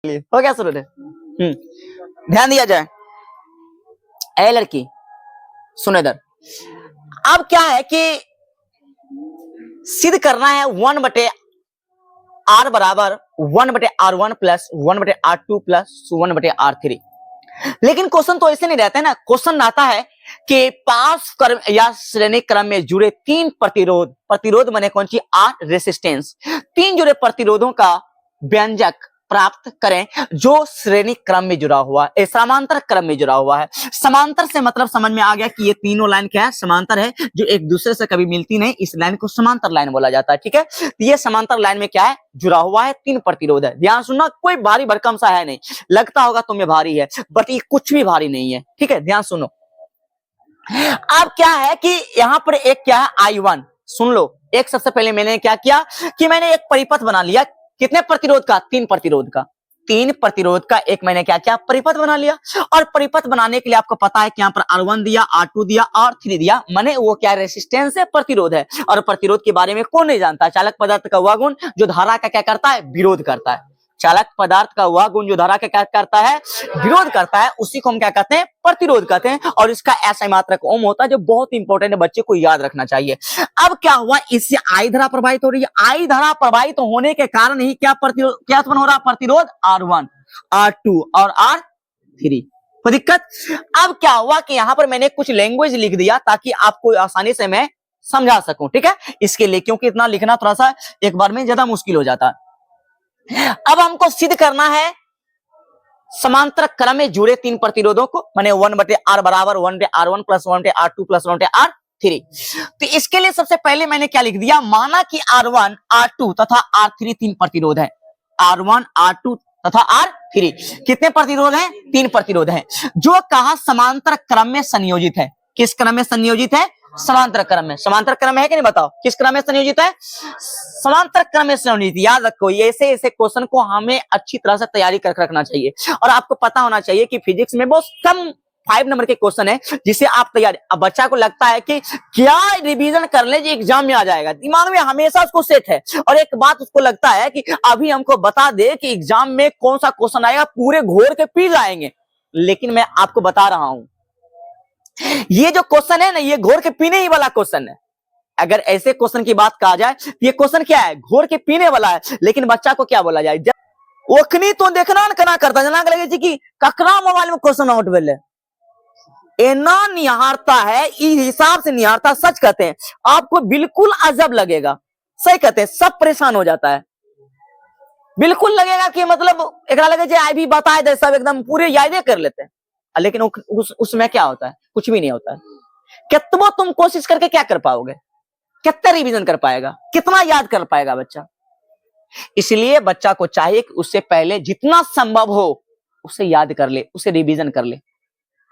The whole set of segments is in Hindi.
हो गया शुरू ने। ध्यान दिया जाए। ए लड़की सुनो इधर। अब क्या है कि सिद्ध करना है 1/r बराबर 1/r1 plus 1/r2 plus 1/r3। लेकिन क्वेश्चन तो ऐसे नहीं रहता है ना। क्वेश्चन आता है कि पार्श्व क्रम या श्रेणी क्रम में जुड़े तीन प्रतिरोध माने कौन सी आर रेसिस्टेंस, तीन जुड़े प्रतिरोधों का व्यंजक प्राप्त करें जो श्रेणी क्रम में जुड़ा हुआ है, समांतर क्रम में जुड़ा हुआ है। समांतर से मतलब समझ में आ गया कि ये तीनों लाइन क्या है, समांतर है, जो एक दूसरे से कभी मिलती नहीं। इस लाइन को समांतर लाइन बोला जाता है। ठीक है, तो ये समांतर लाइन में क्या है, जुड़ा हुआ है, तीन प्रतिरोध है। ध्यान सुनना, कोई भारी भरकम सा है नहीं। लगता होगा तुम्हें भारी है, बट ये कुछ भी भारी नहीं है। ठीक है, ध्यान सुनो। अब क्या है कि यहां पर एक क्या है I1, सुन लो। एक सबसे पहले मैंने क्या किया कि मैंने एक परिपथ बना लिया। कितने प्रतिरोध का, तीन प्रतिरोध का एक मैंने क्या किया, परिपथ बना लिया। और परिपथ बनाने के लिए आपको पता है कि यहां पर R1 दिया, R2 दिया, R3 दिया, माने वो क्या रेसिस्टेंस है, प्रतिरोध है। और प्रतिरोध के बारे में कौन नहीं जानता, चालक पदार्थ का वह गुण जो धारा का क्या करता है, विरोध करता है। चालक पदार्थ का वह गुण जो धारा का क्या करता है, विरोध करता है, उसी को हम क्या कहते हैं, प्रतिरोध कहते हैं। और इसका ऐसा मात्रक ओम होता है जो बहुत इंपॉर्टेंट है, बच्चे को याद रखना चाहिए। अब क्या हुआ, इससे आई धारा प्रवाहित हो रही है। आई धारा प्रवाहित होने के कारण ही क्या प्रतिरोध, क्या उत्पन्न हो रहा है, प्रतिरोध R1, R2 और R3। कोई दिक्कत? अब क्या हुआ कि यहां पर मैंने कुछ लैंग्वेज लिख दिया ताकि आपको आसानी से मैं समझा सकूं। ठीक है, इसके लिए, क्योंकि इतना लिखना थोड़ा सा एक बार में ज्यादा मुश्किल हो जाता है। अब हमको सिद्ध करना है समांतर क्रम में जुड़े तीन प्रतिरोधों को, माने 1/r बराबर 1/r1 plus 1/r2 plus 1/r3। तो इसके लिए सबसे पहले मैंने क्या लिख दिया, माना कि R1, R2 तथा R3 तीन प्रतिरोध है। R1, R2 तथा R3 कितने प्रतिरोध हैं, तीन प्रतिरोध हैं, जो कहा समांतर क्रम में संयोजित है। किस क्रम में संयोजित है, समांतर क्रम में। समांतर क्रम है कि नहीं, बताओ किस क्रम में संयोजित है, समांतर क्रम में संयोजित। याद रखो, ऐसे ऐसे क्वेश्चन को हमें अच्छी तरह से तैयारी कर रखना चाहिए। और आपको पता होना चाहिए कि फिजिक्स में बहुत कम 5 नंबर के क्वेश्चन है जिसे आप तैयारी, अब बच्चा को लगता है कि क्या रिवीजन कर ले जी एग्जाम में आ जाएगा, दिमाग में हमेशा उसको सेट है। और एक बात उसको लगता है कि अभी हमको बता दे कि एग्जाम में कौन सा क्वेश्चन आएगा, पूरे घोर के पी जाएंगे। लेकिन मैं आपको बता रहा हूं, ये जो क्वेश्चन है ना, ये घोर के पीने ही वाला क्वेश्चन है। अगर ऐसे क्वेश्चन की बात कहा जाए, ये क्वेश्चन क्या है, घोर के पीने वाला है। लेकिन बच्चा को क्या बोला जाए, ओखनी तो देखना कना करता जना लगे जी कि ककरा मोबाइल में क्वेश्चन आउट बेले एना निहारता है, इस हिसाब से निहारता, सच कहते हैं आपको बिल्कुल अजब लगेगा। सही कहते हैं, सब परेशान हो जाता है। बिल्कुल लगेगा कि मतलब एक लगे जे आई भी बताए दे, सब एकदम पूरे यादें कर लेते हैं। लेकिन उसमें क्या होता है, कुछ भी नहीं होता है। कितना तुम कोशिश करके क्या कर पाओगे, कितना रिवीजन कर पाएगा, कितना याद कर पाएगा बच्चा। इसलिए बच्चा को चाहिए कि उससे पहले जितना संभव हो उसे याद कर ले, उसे रिवीजन कर ले,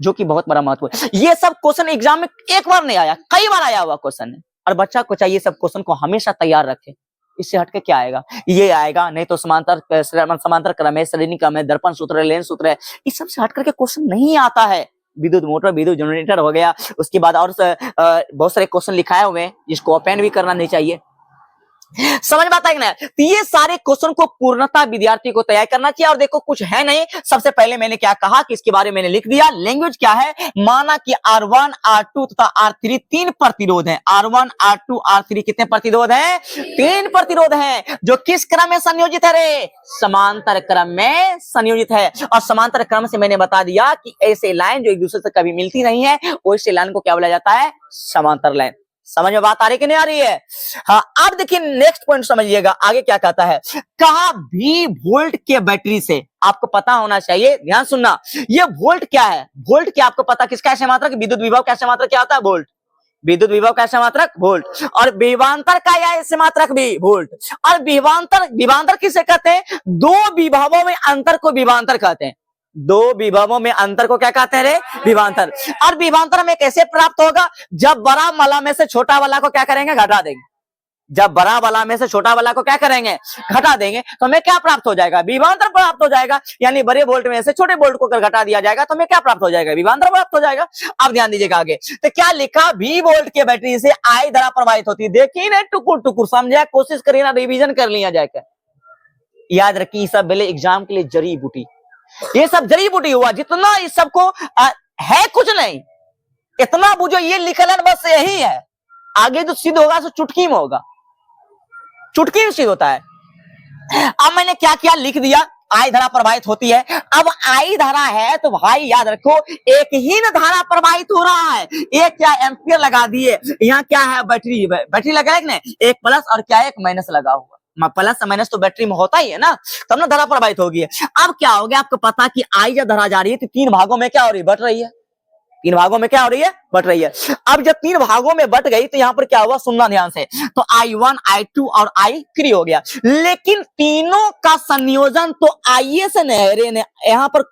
जो कि बहुत बड़ा महत्व है। ये सब क्वेश्चन एग्जाम में एक बार नहीं आया, कई बार आया हुआ क्वेश्चन है। और बच्चा को चाहिए सब क्वेश्चन को हमेशा तैयार रखे। इससे हटके क्या आएगा, ये आएगा नहीं तो समांतर क्रम है, श्रेणी क्रम है, दर्पण सूत्र है, लेंस सूत्र है, इस सब से हट करके क्वेश्चन नहीं आता है। विद्युत मोटर, विद्युत जनरेटर हो गया, उसके बाद और बहुत सारे क्वेश्चन लिखाए हुए हैं जिसको ओपन भी करना नहीं चाहिए। समझ में आता है कि नहीं? तो ये सारे क्वेश्चन को पूर्णतः विद्यार्थी को तैयार करना चाहिए। और देखो कुछ है नहीं, सबसे पहले मैंने क्या कहा कि इसके बारे में मैंने लिख दिया। लैंग्वेज क्या है, माना कि R1, R2 तथा R3 तीन प्रतिरोध हैं। R1, R2, R3 कितने प्रतिरोध हैं, तीन प्रतिरोध हैं, जो किस क्रम में संयोजित है रे, समांतर क्रम में संयोजित है। और समांतर क्रम से मैंने बता दिया कि ऐसे लाइन जो एक दूसरे से कभी मिलती नहीं है, वैसे लाइन को क्या बोला जाता है, समांतर लाइन। समझ में बात आ रही कि नहीं आ रही है? हाँ, अब देखिए नेक्स्ट पॉइंट समझिएगा, आगे क्या कहता है, कहा भी वोल्ट के बैटरी से, आपको पता होना चाहिए, ध्यान सुनना। ये वोल्ट क्या है, वोल्ट क्या आपको पता, किसका ऐसे मात्रक, विद्युत विभव का ऐसे मात्रक क्या होता है, वोल्ट। विद्युत विभव का ऐसे मात्रक वोल्ट, और विभवांतर का या ऐसे मात्रक भी वोल्ट। और विभवांतर किसे कहते हैं, दो विभवों में अंतर को विभवांतर कहते हैं। दो विभवों में अंतर को क्या कहते हैं रे, विभवांतर। और विभवांतर हमें कैसे प्राप्त होगा, जब बड़ा वाला में से छोटा वाला को क्या करेंगे, घटा देंगे। जब बड़ा वाला में से छोटा वाला को क्या करेंगे, घटा देंगे, तो हमें क्या प्राप्त हो जाएगा, विभवांतर प्राप्त हो जाएगा। यानी बड़े वोल्ट में से छोटे वोल्ट को अगर घटा दिया जाएगा तो हमें क्या प्राप्त हो जाएगा, विभवांतर प्राप्त हो जाएगा। अब ध्यान दीजिएगा आगे, तो क्या लिखा, भी वोल्ट के बैटरी से आई धारा प्रवाहित होती है। देखिए ना, टुकुर टुकुर समझा, कोशिश करिए ना, रिवीजन कर लिया जाए। याद रखिए ये सब पहले एग्जाम के लिए जड़ी बूटी, ये सब जड़ी बूटी हुआ, जितना इस सबको है कुछ नहीं, इतना बुझो ये लिखल है बस यही है, आगे जो सिद्ध होगा सो चुटकी में होगा, चुटकी में सिद्ध होता है। अब मैंने क्या किया, लिख दिया आई धारा प्रवाहित होती है। अब आई धारा है तो भाई याद रखो एक ही न धारा प्रवाहित हो रहा है, एक क्या एम्पियर लगा दिए, यहाँ क्या है बैटरी, बैटरी लगा है एक प्लस और क्या एक माइनस लगा हुआ, प्लस माइनस तो बैटरी में होता ही है ना, तब ना धारा प्रवाहित होगी। अब क्या हो गया आपको पता कि आई जब धारा जा रही है तो तीन भागों में क्या हो रही है, बट रही है, तीन भागों में क्या हो रही है, बट रही है। अब जब तीन भागों में बट गई तो यहाँ पर क्या हुआ, सुनना ध्यान से, तो I1 I2 और I3 हो गया, लेकिन तीनों का संयोजन तो I से ने यहाँ पर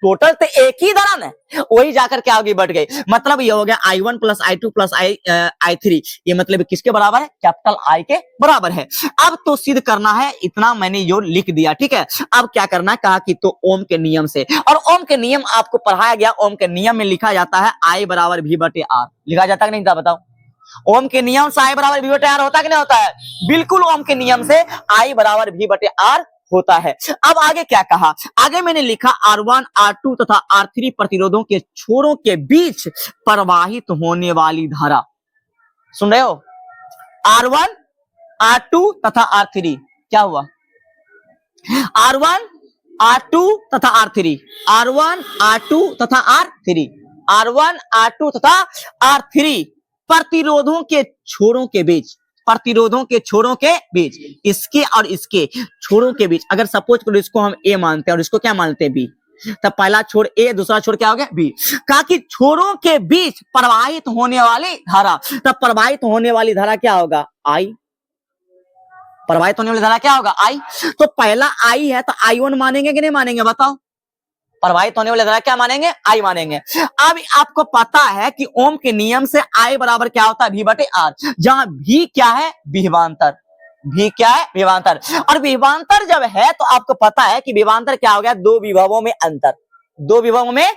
टोटल तो एक ही धारा ने, वही जाकर क्या होगी, बट गई, मतलब ये हो गया I1 plus I2 plus I3, ये मतलब किसके बराबर है, कैपिटल I के बराबर है। अब तो सिद्ध करना है, इतना मैंने जो लिख दिया, ठीक है। अब क्या करना है, कहा कि तो ओम के नियम से, और ओम के नियम आपको पढ़ाया गया, ओम के नियम में लिखा जाता है I बराबर V बटे R, लिखा जाता है कि नहीं था, बताओ। ओम के नियम से I बराबर V बटे R होता है कि नहीं होता है, बिल्कुल ओम के नियम से I बराबर V बटे R होता है। अब आगे क्या कहा, आगे मैंने लिखा R1 R2 तथा R3 प्रतिरोधों के छोरों के बीच प्रवाहित होने वाली धारा, सुन रहे हो, R1 R2 तथा R3 क्या हुआ, R1 R2 तथा R3, R1 R2 तथा R3, R1 R2 तथा R3 प्रतिरोधों के छोरों के बीच, प्रतिरोधों के छोरों के बीच, इसके और इसके छोरों के बीच, अगर सपोज करो इसको हम ए मानते हैं और इसको क्या मानते हैं बी, तब पहला छोर ए, दूसरा छोर क्या हो गया बी, कहा कि छोरों के बीच प्रवाहित होने वाली धारा, तब प्रवाहित होने वाली धारा क्या होगा, आई, प्रवाहित होने वाली धारा क्या होगा, आई। तो पहला आई है तो I1 मानेंगे कि नहीं मानेंगे, बताओ, प्रवाहित होने वाली धारा क्या मानेंगे, आई मानेंगे। अब आपको पता है कि ओम के नियम से आई बराबर क्या होता है, V बटे R, जहां V क्या है, विभवांतर, V क्या है, विभवांतर, और विभवांतर जब है तो आपको पता है कि विभवांतर क्या हो गया, दो विभवों में अंतर, दो विभवों में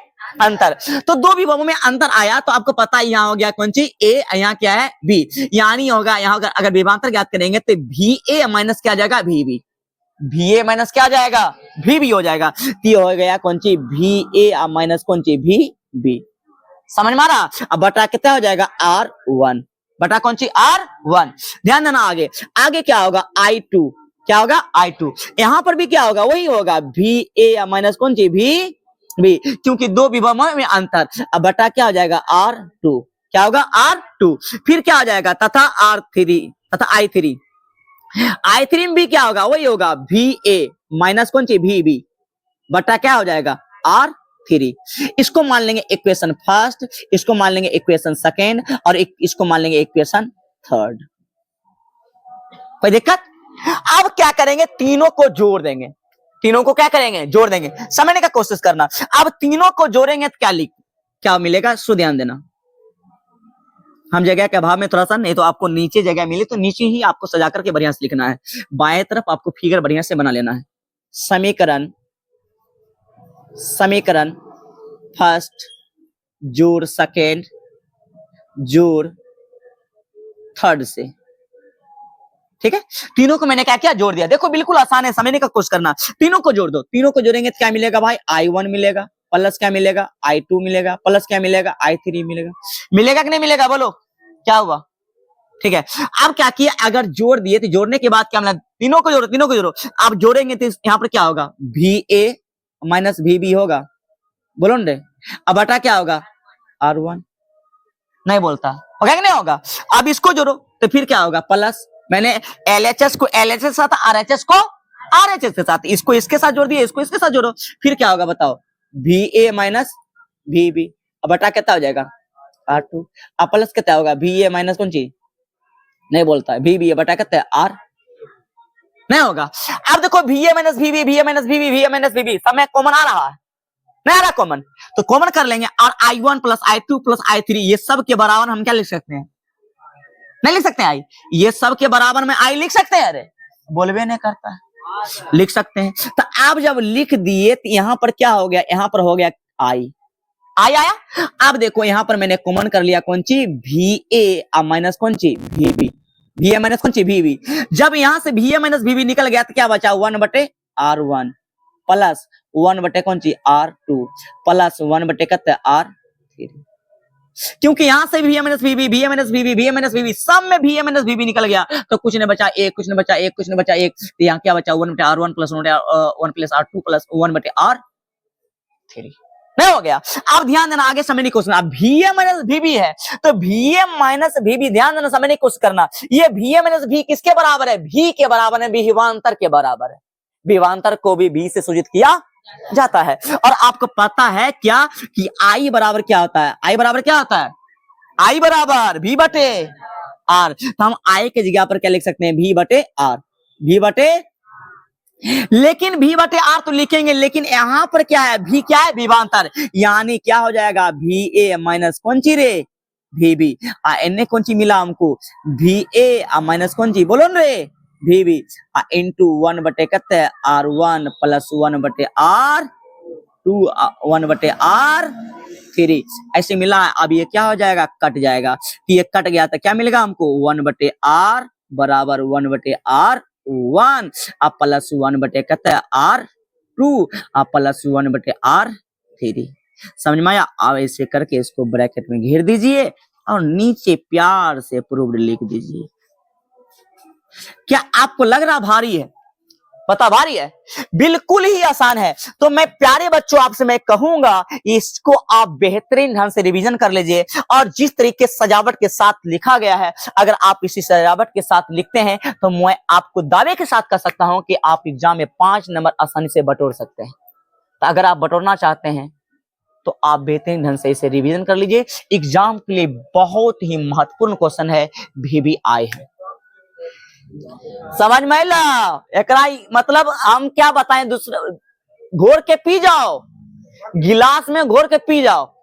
अंतर, तो दो विभवों में अंतर आया तो आपको पता है यहाँ हो गया कौन सी ए, यहाँ क्या है बी, यानी होगा यहाँ अगर विभवांतर ज्ञात करेंगे तो VA माइनस क्या आ जाएगा, VB, VA माइनस क्या आ जाएगा, VB हो जाएगा, तो हो गया कौन सी VA माइनस कौन सी VB, समझ में आ रहा। अब बटा कितना हो जाएगा, R1 बटा कौन सी R1, ध्यान देना आगे, आगे क्या होगा I2, क्या होगा I2, यहां पर भी क्या होगा, वही होगा VA माइनस कौन सी VB, क्योंकि दो विभवों में अंतर, अब बटा क्या हो जाएगा R2, क्या होगा R2, फिर क्या हो जाएगा तथा R3 तथा I3, I3 में भी क्या होगा, वही होगा VA माइनस कौन सी VB बटा क्या हो जाएगा R3, इसको मान लेंगे इक्वेशन फर्स्ट, इसको मान लेंगे इक्वेशन सेकेंड, और इसको मान लेंगे इक्वेशन थर्ड, कोई दिक्कत। अब क्या करेंगे, तीनों को जोड़ देंगे, तीनों को क्या करेंगे, जोड़ देंगे, समझने का कोशिश करना। अब तीनों को जोड़ेंगे तो क्या मिलेगा, सो ध्यान देना, हम जगह के अभाव में थोड़ा सा, नहीं तो आपको नीचे जगह मिले तो नीचे ही आपको सजा करके बढ़िया से लिखना है, बाएं तरफ आपको फिगर बढ़िया से बना लेना है, समीकरण, समीकरण फर्स्ट जोड़ सेकेंड जोड़ थर्ड से, ठीक है, तीनों को मैंने क्या किया, जोड़ दिया, देखो बिल्कुल आसान है, समझने का कोशिश करना, तीनों को जोड़ दो, तीनों को जोड़ेंगे तो क्या मिलेगा भाई, I1 मिलेगा, प्लस क्या मिलेगा I2 मिलेगा, प्लस क्या मिलेगा I3 मिलेगा, मिलेगा कि नहीं मिलेगा, बोलो क्या हुआ, ठीक है। अब क्या किया, अगर जोड़ दिए तो जोड़ने के बाद क्या मिला, तीनों को जोड़ो, तीनों को जोड़ो, आप जोड़ेंगे तो यहाँ पर क्या होगा, VA माइनस VB होगा, बोलो न रे, अब बटा क्या होगा R1, नहीं बोलता होगा कि नहीं होगा। अब इसको जोड़ो तो फिर क्या होगा, प्लस, मैंने LHS को LHS के साथ, RHS को RHS के साथ, इसको इसके साथ जोड़ दिए, इसको इसके साथ जोड़ो, फिर क्या होगा बताओ, VA माइनस VB, अब बटा कितना हो जाएगा R2, अब प्लस कितना होगा VA माइनस कौन सी, नहीं बोलता है VB, बटा कितना है R, नहीं होगा। अब देखो VA minus VB, VA minus VB, VA minus VB, सब में कॉमन आ रहा है, नहीं आ रहा कॉमन, तो कॉमन कर लेंगे, और I1 plus I2 plus I3 ये सब के बराबर हम क्या लिख सकते हैं, नहीं लिख सकते हैं आई, ये सब के बराबर में आई लिख सकते हैं, अरे बोलबे नहीं करता है, लिख सकते हैं। तो आप जब लिख दिए तो यहां पर क्या हो गया, यहां पर हो गया आई, आई आया। अब देखो यहां पर मैंने कॉमन कर लिया कौन सी VA माइनस कौन सी VB, वी ए माइनस कौन सी वी बी। जब यहां से V A minus V B निकल गया तो क्या बचा 1/R1 प्लस 1 कौन सी R2 प्लस 1 कितना R3। क्योंकि यहां से भी माइनस वी सब में भी माइनस वी निकल गया तो कुछ नहीं बचा एक, कुछ नहीं बचा एक, कुछ नहीं बचा एक, तो यहाँ क्या बचा 1/R1 plus 1 plus R2 plus 1/R3 नहीं हो गया। अब ध्यान देना आगे समझने की कोशिश करना। VA माइनस VB है तो VA माइनस VB ध्यान देना समझने की कोशिश करना। ये VA माइनस V किसके बराबर है? V के बराबर है, विभवांतर के बराबर है। विभवांतर को भी V से सूचित किया जाता है। और आपको पता है क्या कि I बराबर क्या होता है? I बराबर क्या होता है? I बराबर V बटे R। तो हम I के जगह पर क्या लिख सकते हैं? V बटे R, V बटे, लेकिन V बटे R तो लिखेंगे, लेकिन यहां पर क्या है? V क्या है? विभवांतर, यानी क्या हो जाएगा? VA माइनस कौन सी रे? VB। एन कौन सी मिला हमको? VA माइनस कौन सी बोलो न रे? VB into 1/कितना R1 plus 1/R2 1/R3 ऐसे मिला है। अब ये क्या हो जाएगा? कट जाएगा। ये कट गया तो क्या मिलेगा हमको? 1/R बराबर 1/R1 plus 1/कितना R2 plus 1/R3। समझ में आया? अब ऐसे करके इसको ब्रैकेट में घेर दीजिए और नीचे प्यार से प्रूव्ड लिख दीजिए। क्या आपको लग रहा भारी है? पता भारी है? बिल्कुल ही आसान है। तो मैं प्यारे बच्चों आपसे मैं कहूंगा इसको आप बेहतरीन ढंग से रिवीजन कर लीजिए। और जिस तरीके सजावट के साथ लिखा गया है, अगर आप इसी सजावट के साथ लिखते हैं तो मैं आपको दावे के साथ कह सकता हूं कि आप एग्जाम में 5 नंबर आसानी से बटोर सकते हैं। तो अगर आप बटोरना चाहते हैं तो आप बेहतरीन ढंग से इसे रिवीजन कर लीजिए। एग्जाम के लिए बहुत ही महत्वपूर्ण क्वेश्चन है, VBI है। समझ में ला? एकरा मतलब हम क्या बताएं? दूसरे घोर के पी जाओ, गिलास में घोर के पी जाओ।